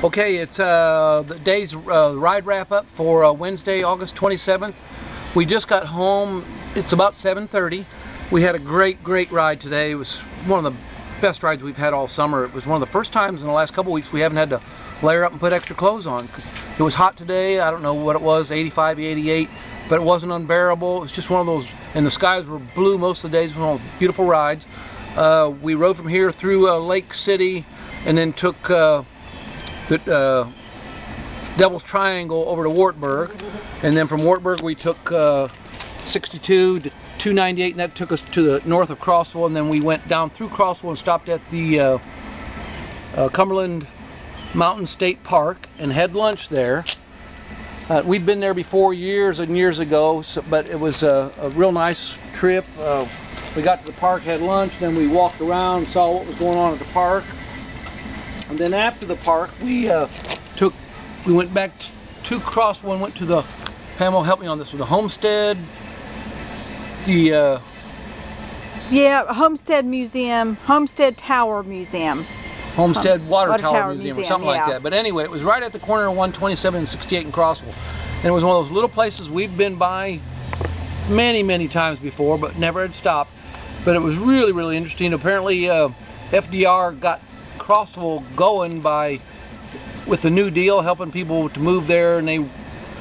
Okay, it's the day's ride wrap-up for Wednesday, August 27th. We just got home. It's about 7:30. We had a great ride today. It was one of the best rides we've had all summer. It was one of the first times in the last couple weeks we haven't had to layer up and put extra clothes on. 'Cause it was hot today. I don't know what it was, 85, 88, but it wasn't unbearable. It was just one of those, and the skies were blue most of the days. It was one of those beautiful rides. We rode from here through Lake City and then took the Devil's Triangle over to Wartburg, and then from Wartburg we took 62 to 298, and that took us to the north of Crossville, and then we went down through Crossville and stopped at the Cumberland Mountain State Park and had lunch there. We'd been there before years and years ago, but it was a real nice trip. We got to the park, had lunch, then we walked around, saw what was going on at the park. And then after the park, we went back to Crossville and went to the, Pam will help me on this, with the Homestead, yeah, Homestead Museum, Homestead Tower Museum. Homestead Water Tower Museum or something like that. But anyway, it was right at the corner of 127 and 68 in Crossville. And it was one of those little places we've been by many times before, but never had stopped. But it was really interesting. Apparently FDR got Crossville going with the New Deal, helping people to move there,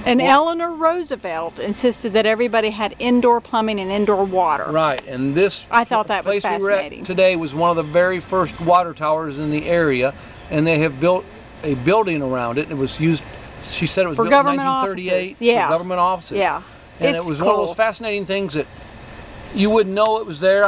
and Eleanor Roosevelt insisted that everybody had indoor plumbing and indoor water. Right, and this I thought that was place we were fascinating. at today was one of the very first water towers in the area, and they have built a building around it. It was used, she said it was for built in government 1938 offices. Yeah. for government offices. Yeah, and it was cool. one of those fascinating things that you wouldn't know it was there.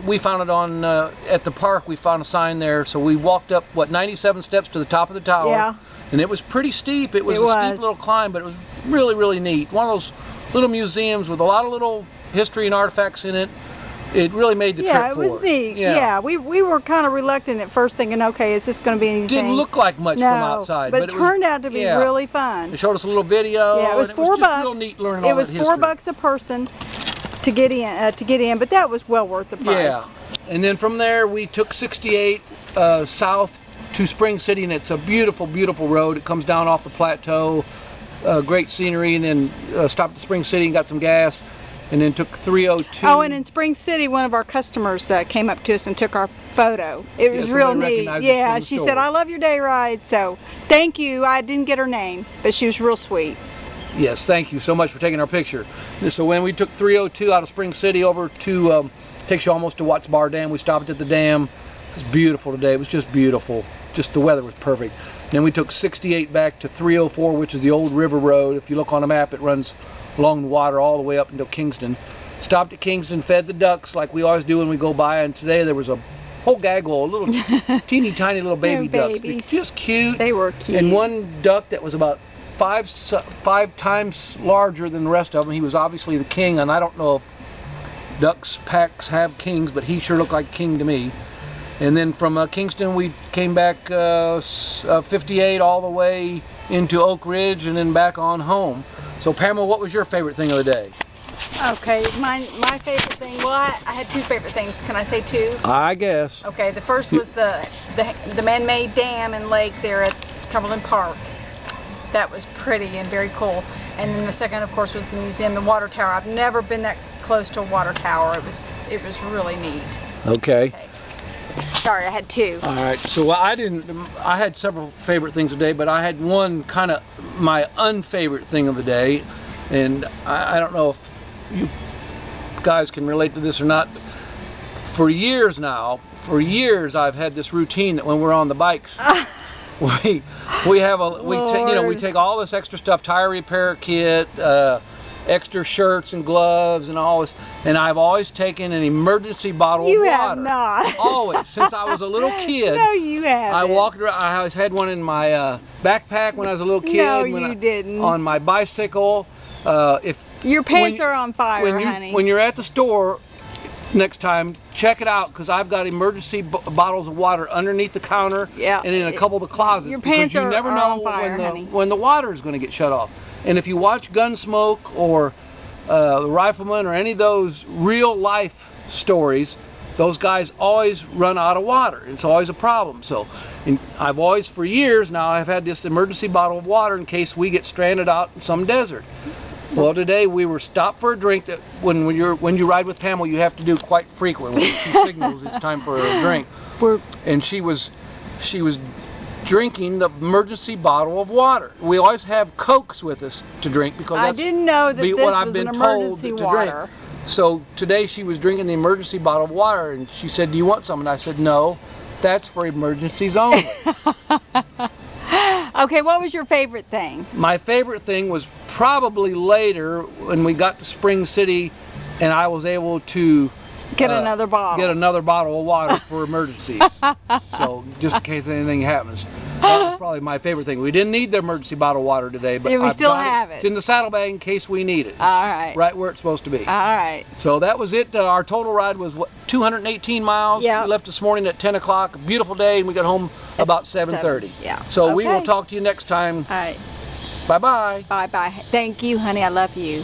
We found it on, at the park, we found a sign there, so we walked up, 97 steps to the top of the tower. Yeah. And it was pretty steep. It was a steep little climb, but it was really neat. One of those little museums with a lot of little history and artifacts in it. It really made the trip for us. Yeah, it was neat. Yeah, we were kind of reluctant at first, thinking, okay, is this going to be anything? Didn't look like much from outside, but it turned out to be really fun. They showed us a little video. Yeah, it was and $4. It was just real neat learning all that history. It was $4 a person to get in, but that was well worth the price. Yeah, and then from there we took 68 south to Spring City, and it's a beautiful road. It comes down off the plateau, great scenery, and then stopped at Spring City and got some gas, and then took 302. Oh, and in Spring City, one of our customers came up to us and took our photo. It was real neat. Yeah, she said, "I love your day ride." So thank you. I didn't get her name, but she was real sweet. Yes, thank you so much for taking our picture. So when we took 302 out of Spring City over to, takes you almost to Watts Bar Dam, we stopped at the dam. It was beautiful today. It was just beautiful. Just the weather was perfect. Then we took 68 back to 304, which is the old river road. If you look on the map, it runs along the water all the way up until Kingston. Stopped at Kingston, fed the ducks like we always do when we go by, and today there was a whole gaggle of little teeny tiny little baby ducks. They're just cute. They were cute. And one duck that was about five times larger than the rest of them. He was obviously the king, and I don't know if ducks packs have kings, but he sure looked like king to me. And then from Kingston we came back 58 all the way into Oak Ridge and then back on home. So Pamela, what was your favorite thing of the day? Okay, my favorite thing, well I had two favorite things. Can I say two? I guess. Okay, the first was the man-made dam and lake there at Cumberland Park. That was pretty and very cool. And then the second, of course, was the museum, the water tower. I've never been that close to a water tower. It was really neat. Okay. Sorry, I had two. All right. So I had several favorite things today, but I had one kind of my unfavorite thing of the day, and I don't know if you guys can relate to this or not. For years I've had this routine that when we're on the bikes, we take all this extra stuff, tire repair kit, extra shirts and gloves and all this, and I've always taken an emergency bottle of water. You have not. Always, since I was a little kid. No, you haven't. I walked around. I always had one in my backpack when I was a little kid. No, you didn't. On my bicycle. Your pants are on fire, honey. When you're at the store next time, check it out, because I've got emergency bottles of water underneath the counter and in a couple of the closets. Your pants because you never know on fire, when the water is going to get shut off. And if you watch Gunsmoke or The Rifleman or any of those real life stories, those guys always run out of water. It's always a problem. So I've always, for years now, I've had this emergency bottle of water in case we get stranded out in some desert. Well, today we were stopped for a drink that when you ride with Pamela, you have to do quite frequently. She signals it's time for a drink. And she was drinking the emergency bottle of water. We always have Cokes with us to drink because that's I didn't know that this what I've was been an told emergency to water. drink. So today she was drinking the emergency bottle of water, and she said, "Do you want some?" And I said, "No, that's for emergencies only." Okay, what was your favorite thing? My favorite thing was probably later when we got to Spring City and I was able to Get another bottle. Get another bottle of water for emergencies. So just in case anything happens. That was probably my favorite thing. We didn't need the emergency bottle of water today, but yeah, we I've still got have it. It's in the saddlebag in case we need it. It's all right. Right where it's supposed to be. All right. So that was it. Our total ride was what, 218 miles. Yep. We left this morning at 10 o'clock. A beautiful day, and we got home about 7:30. Yeah. So we will talk to you next time. All right. Bye-bye. Bye-bye. Thank you, honey. I love you.